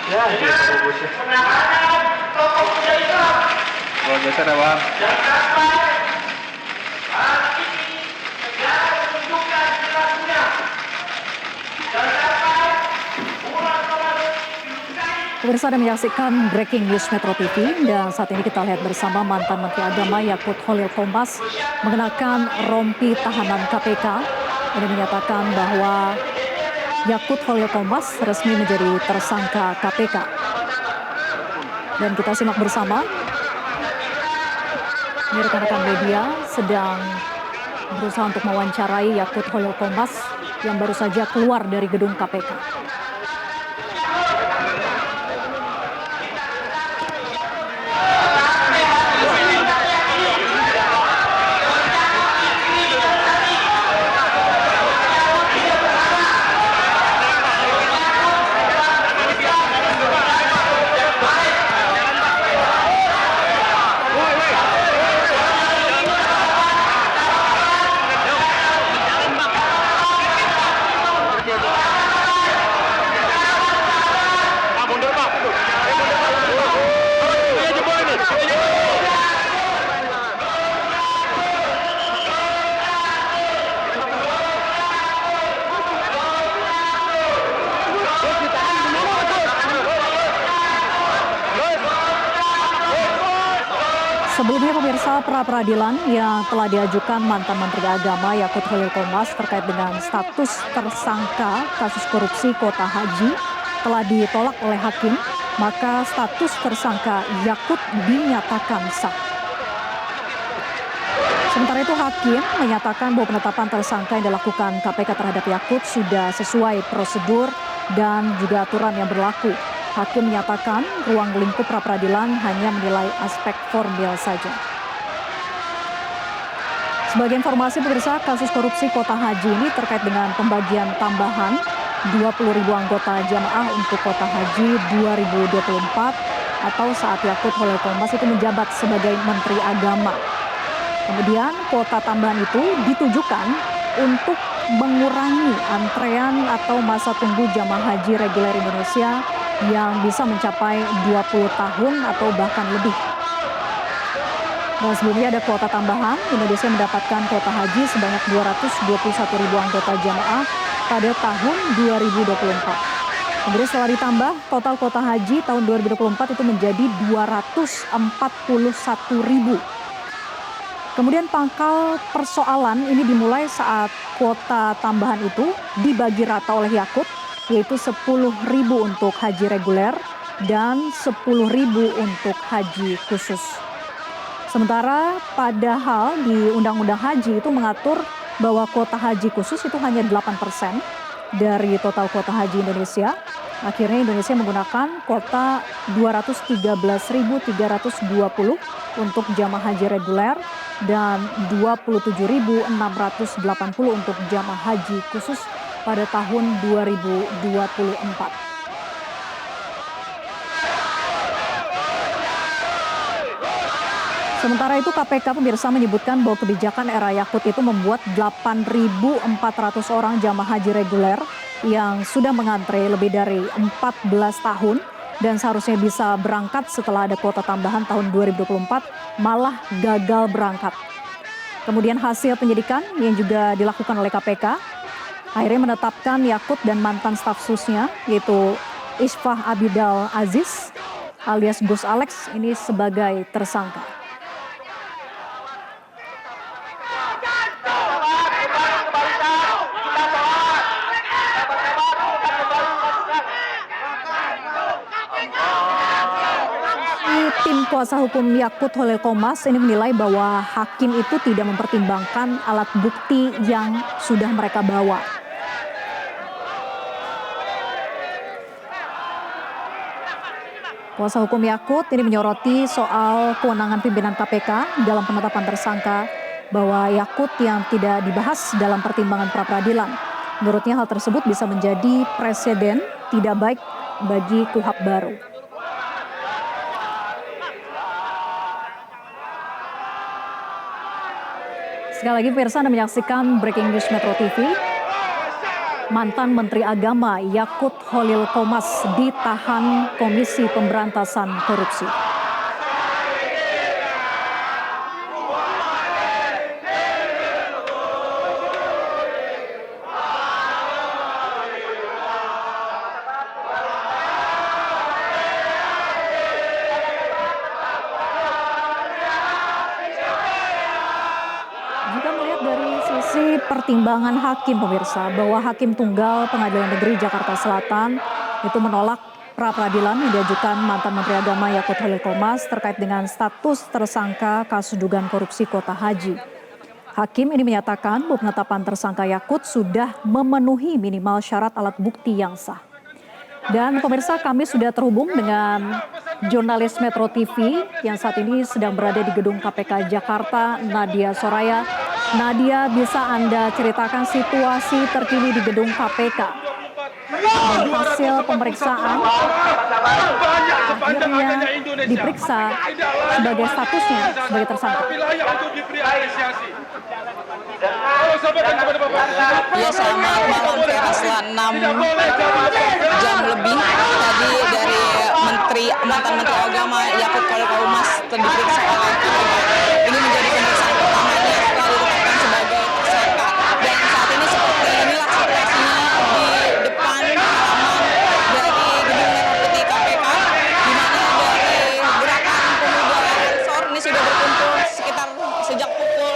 Ya, gitu bungkusnya. Penanganan tokoh muda Islam. Gua geser ya, Bang. Yang sampai hari ini negara menunjukkan perilakunya. Dan sampai bulan Ramadan dilukai. Pemirsa Anda menyaksikan Breaking News Metro TV dan saat ini kita lihat bersama mantan Menteri Agama Yakut Khalil Qomas mengenakan rompi tahanan KPK. Ini menyatakan bahwa Yakut Khalil Qomas resmi menjadi tersangka KPK. Dan kita simak bersama. Ini rekan-rekan media sedang berusaha untuk mewawancarai Yakut Khalil Qomas yang baru saja keluar dari gedung KPK. Sebelumnya pemirsa, pra-peradilan yang telah diajukan mantan Menteri Agama Yakut Khalil Qomas terkait dengan status tersangka kasus korupsi kuota haji telah ditolak oleh hakim, maka status tersangka Yakut dinyatakan sah. Sementara itu hakim menyatakan bahwa penetapan tersangka yang dilakukan KPK terhadap Yakut sudah sesuai prosedur dan juga aturan yang berlaku. Hakim menyatakan ruang lingkup pra-peradilan hanya menilai aspek formil saja. Sebagai informasi pemirsa, kasus korupsi kuota haji ini terkait dengan pembagian tambahan 20.000 anggota jamaah untuk kuota haji 2024 atau saat Yakut Khalil Qomas itu menjabat sebagai Menteri Agama. Kemudian kuota tambahan itu ditujukan untuk mengurangi antrean atau masa tunggu jamaah haji reguler Indonesia yang bisa mencapai 20 tahun atau bahkan lebih. Dan sebelumnya ada kuota tambahan, Indonesia mendapatkan kuota haji sebanyak 221.000 anggota jamaah pada tahun 2024. Kemudian setelah ditambah, total kuota haji tahun 2024 itu menjadi 241.000. Kemudian pangkal persoalan ini dimulai saat kuota tambahan itu dibagi rata oleh Yakut, yaitu 10.000 untuk haji reguler dan 10.000 untuk haji khusus. Sementara padahal di Undang-Undang Haji itu mengatur bahwa kuota haji khusus itu hanya 8% dari total kuota haji Indonesia. Akhirnya Indonesia menggunakan kuota 213.320 untuk jamaah haji reguler dan 27.680 untuk jamaah haji khusus pada tahun 2024. Sementara itu KPK pemirsa menyebutkan bahwa kebijakan era Yakut itu membuat 8.400 orang jamaah haji reguler yang sudah mengantre lebih dari 14 tahun dan seharusnya bisa berangkat setelah ada kuota tambahan tahun 2024 malah gagal berangkat. Kemudian hasil penyidikan yang juga dilakukan oleh KPK akhirnya menetapkan Yakut dan mantan staf susnya yaitu Isfah Abidal Aziz alias Gus Alex ini sebagai tersangka. Tim kuasa hukum Yakut Khalil Qomas ini menilai bahwa hakim itu tidak mempertimbangkan alat bukti yang sudah mereka bawa. Kuasa hukum Yakut ini menyoroti soal kewenangan pimpinan KPK dalam penetapan tersangka bahwa Yakut yang tidak dibahas dalam pertimbangan pra-peradilan. Menurutnya hal tersebut bisa menjadi presiden tidak baik bagi KUHAP baru. Sekali lagi pemirsa, Anda menyaksikan Breaking News Metro TV. mantan Menteri Agama Yakut Khalil Qomas ditahan Komisi Pemberantasan Korupsi. Jika melihat dari sisi pertimbangan hakim pemirsa, bahwa Hakim Tunggal Pengadilan Negeri Jakarta Selatan itu menolak pra-peradilan yang diajukan mantan Menteri Agama Yakut Khalil Qomas terkait dengan status tersangka kasus dugaan korupsi kuota haji. Hakim ini menyatakan bahwa penetapan tersangka Yakut sudah memenuhi minimal syarat alat bukti yang sah. Dan pemirsa, kami sudah terhubung dengan jurnalis Metro TV yang saat ini sedang berada di gedung KPK Jakarta, Nadia Soraya. Nadia, bisa Anda ceritakan situasi terkini di gedung KPK? Dan hasil pemeriksaan akhirnya diperiksa sebagai statusnya sebagai tersangka. Ya, selamat malam Vera. Setelah 6 jam lebih tadi dari mantan Menteri Agama Yakut Khalil Qomas diperiksa oleh KPK. Ini menjadi pemeriksaan pertamanya setelah ditetapkan sebagai tersangka. Dan saat ini seperti inilah situasinya di depan halaman dari Gedung Merah Putih KPK, di mana dari gerakan pemuda Ansor ini sudah berkumpul sekitar sejak pukul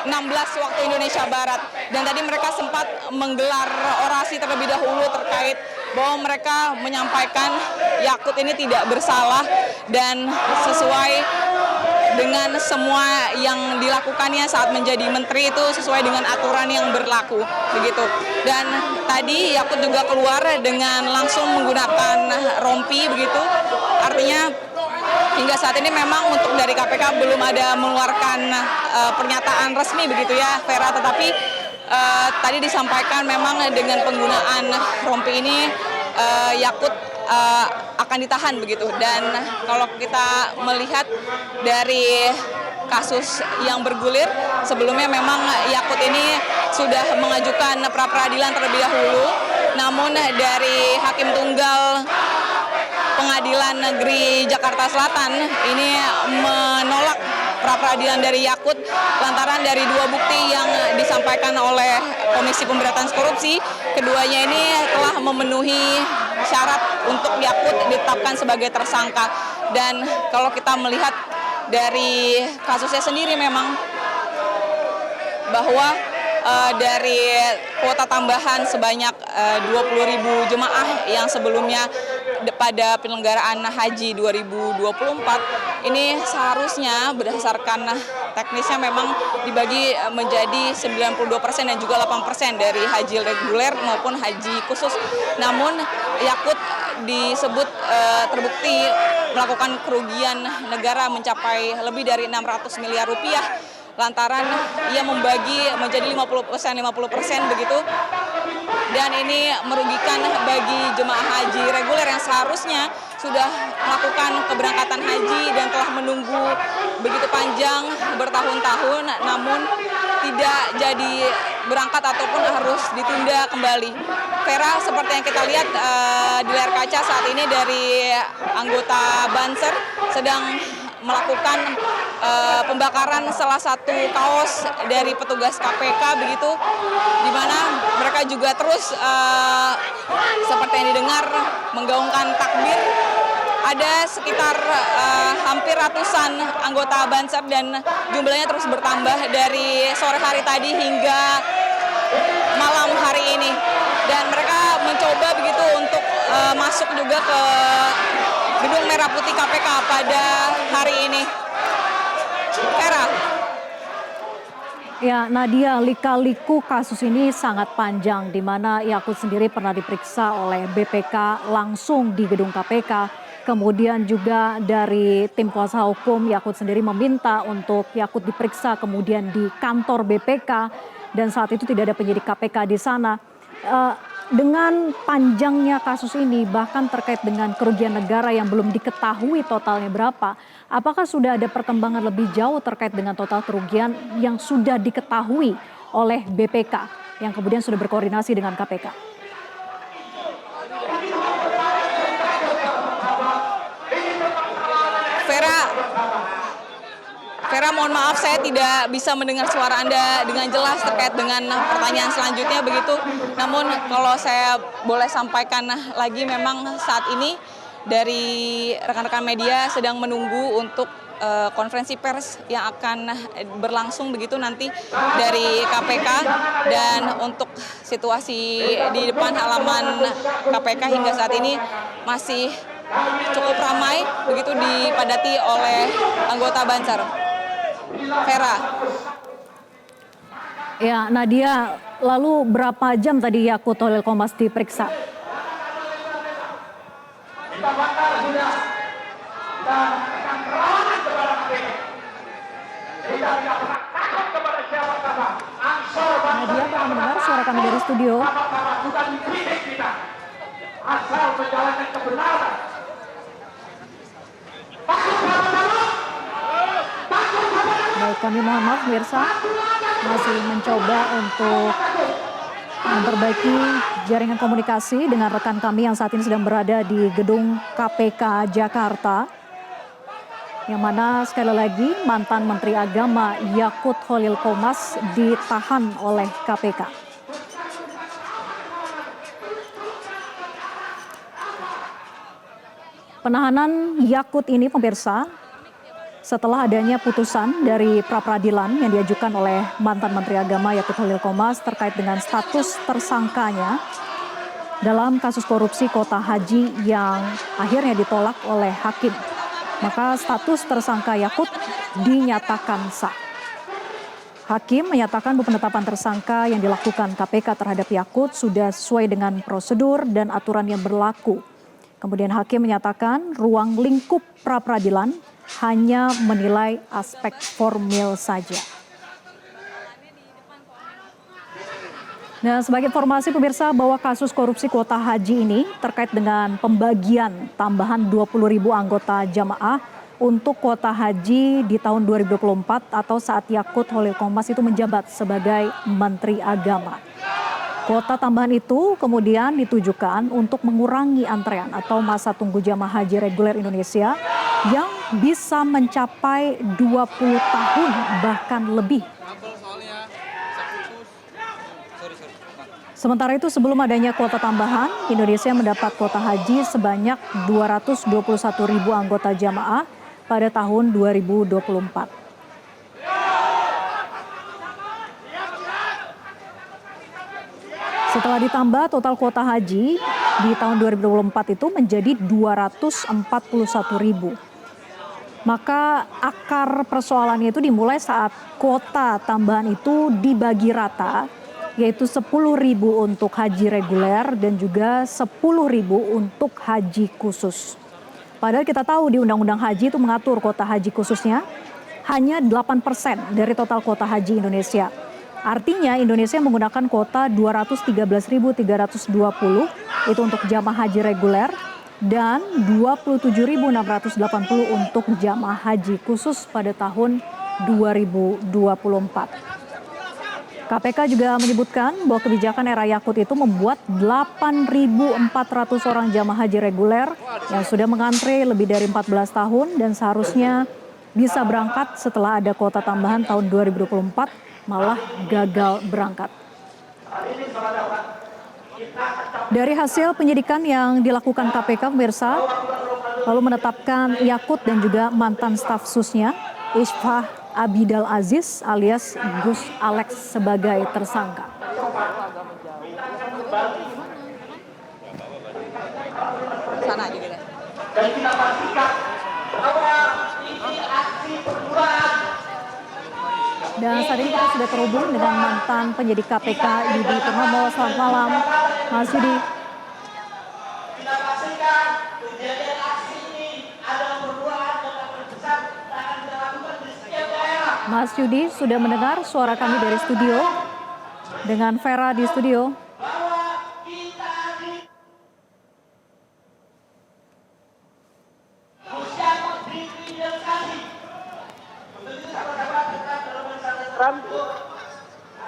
16 waktu Indonesia Barat, dan tadi mereka sempat menggelar orasi terlebih dahulu terkait bahwa mereka menyampaikan Yakut ini tidak bersalah dan sesuai dengan semua yang dilakukannya saat menjadi menteri itu sesuai dengan aturan yang berlaku begitu. Dan tadi Yakut juga keluar dengan langsung menggunakan rompi begitu, artinya hingga saat ini memang untuk dari KPK belum ada mengeluarkan pernyataan resmi begitu ya Vera, tetapi tadi disampaikan memang dengan penggunaan rompi ini Yakut akan ditahan begitu. Dan kalau kita melihat dari kasus yang bergulir sebelumnya, memang Yakut ini sudah mengajukan pra-peradilan terlebih dahulu, namun dari Hakim Tunggal Pengadilan Negeri Jakarta Selatan ini menolak pra-peradilan dari Yakut lantaran dari dua bukti yang disampaikan oleh Komisi Pemberantasan Korupsi. Keduanya ini telah memenuhi syarat untuk Yakut ditetapkan sebagai tersangka. Dan kalau kita melihat dari kasusnya sendiri memang bahwa dari kuota tambahan sebanyak 20.000 jemaah yang sebelumnya pada penyelenggaraan haji 2024 ini seharusnya berdasarkan teknisnya memang dibagi menjadi 92% dan juga 8% dari haji reguler maupun haji khusus. Namun Yakut disebut terbukti melakukan kerugian negara mencapai lebih dari 600 miliar rupiah lantaran ia membagi menjadi 50% begitu, dan ini merugikan bagi jemaah haji reguler yang seharusnya sudah melakukan keberangkatan haji dan telah menunggu begitu panjang bertahun-tahun namun tidak jadi berangkat ataupun harus ditunda kembali. Vera, seperti yang kita lihat di layar kaca saat ini dari anggota Banser sedang melakukan pembakaran salah satu kaos dari petugas KPK begitu, di mana mereka juga terus seperti yang didengar menggaungkan takbir. Ada sekitar hampir ratusan anggota Banser dan jumlahnya terus bertambah dari sore hari tadi hingga malam hari ini, dan mereka mencoba begitu untuk masuk juga ke Gedung Merah Putih KPK pada hari ini. Era. Ya, Nadia, lika-liku kasus ini sangat panjang, di mana Yakut sendiri pernah diperiksa oleh BPK langsung di gedung KPK. Kemudian juga dari tim kuasa hukum Yakut sendiri meminta untuk Yakut diperiksa kemudian di kantor BPK, dan saat itu tidak ada penyidik KPK di sana. Dengan panjangnya kasus ini, bahkan terkait dengan kerugian negara yang belum diketahui totalnya berapa, apakah sudah ada perkembangan lebih jauh terkait dengan total kerugian yang sudah diketahui oleh BPK? yang kemudian sudah berkoordinasi dengan KPK. Vera, mohon maaf saya tidak bisa mendengar suara Anda dengan jelas terkait dengan pertanyaan selanjutnya begitu. Namun kalau saya boleh sampaikan lagi, memang saat ini dari rekan-rekan media sedang menunggu untuk konferensi pers yang akan berlangsung begitu nanti dari KPK, dan untuk situasi di depan halaman KPK hingga saat ini masih cukup ramai begitu, dipadati oleh anggota Banser. Vera. Ya, Nadia, lalu berapa jam tadi Yakut Holil Qomas diperiksa? Nadia, apakah mendengar suara kami dari studio? Asal menjalankan kebenaran. Baik, kami mohon maaf pemirsa, masih mencoba untuk memperbaiki jaringan komunikasi dengan rekan kami yang saat ini sedang berada di gedung KPK Jakarta, yang mana sekali lagi mantan Menteri Agama Yakut Holil Qomas ditahan oleh KPK. Penahanan Yakut ini pemirsa, setelah adanya putusan dari pra-peradilan yang diajukan oleh mantan Menteri Agama Yakut Holil Qomas terkait dengan status tersangkanya dalam kasus korupsi kuota haji yang akhirnya ditolak oleh hakim. Maka status tersangka Yakut dinyatakan sah. Hakim menyatakan bahwa penetapan tersangka yang dilakukan KPK terhadap Yakut sudah sesuai dengan prosedur dan aturan yang berlaku. Kemudian hakim menyatakan ruang lingkup pra-peradilan hanya menilai aspek formil saja. Nah, sebagai informasi pemirsa bahwa kasus korupsi kuota haji ini terkait dengan pembagian tambahan 20.000 anggota jamaah untuk kuota haji di tahun 2024 atau saat Yakut Holil Qomas itu menjabat sebagai Menteri Agama. Kuota tambahan itu kemudian ditujukan untuk mengurangi antrean atau masa tunggu jamaah haji reguler Indonesia yang bisa mencapai 20 tahun bahkan lebih. Sementara itu sebelum adanya kuota tambahan, Indonesia mendapat kuota haji sebanyak 221.000 anggota jamaah pada tahun 2024. Setelah ditambah total kuota haji di tahun 2024 itu menjadi 241.000. Maka akar persoalannya itu dimulai saat kuota tambahan itu dibagi rata, yaitu 10.000 untuk haji reguler dan juga 10.000 untuk haji khusus. Padahal kita tahu di Undang-Undang Haji itu mengatur kuota haji khususnya hanya 8% dari total kuota haji Indonesia. Artinya Indonesia menggunakan kuota 213.320 itu untuk jamaah haji reguler dan 27.680 untuk jamaah haji khusus pada tahun 2024. KPK juga menyebutkan bahwa kebijakan era Yakut itu membuat 8.400 orang jamaah haji reguler yang sudah mengantre lebih dari 14 tahun dan seharusnya bisa berangkat setelah ada kuota tambahan tahun 2024 malah gagal berangkat. Dari hasil penyidikan yang dilakukan KPK pemirsa, lalu menetapkan Yakut dan juga mantan staf susnya Isfah Abidal Aziz alias Gus Alex sebagai tersangka. Sana juga deh. Dan kita pastikan bahwa ini aksi perjuangan. Dan saat ini kita sudah terhubung dengan mantan penyidik KPK Yudi Purnomo. Selamat malam, Mas Yudi. Kita pastikan kejadian aksi ini adalah perjuangan dan akan besar dan akan dilakukan di setiap daerah. Mas Yudi sudah mendengar suara kami dari studio dengan Vera di studio.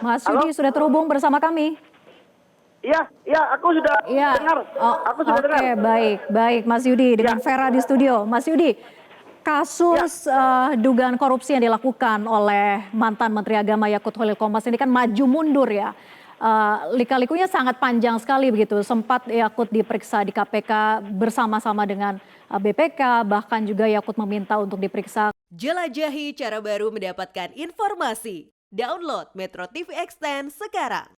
Mas Yudi sudah terhubung bersama kami. Iya, aku sudah Iya. dengar. Aku sudah dengar. Oke, baik Mas Yudi dengan Vera di studio. Mas Yudi, kasus dugaan korupsi yang dilakukan oleh mantan Menteri Agama Yakut Holil Komas ini kan maju mundur ya. Lika-likunya sangat panjang sekali begitu. Sempat Yakut diperiksa di KPK bersama-sama dengan BPK, bahkan juga Yakut meminta untuk diperiksa. Jelajahi cara baru mendapatkan informasi. Download Metro TV Extend sekarang.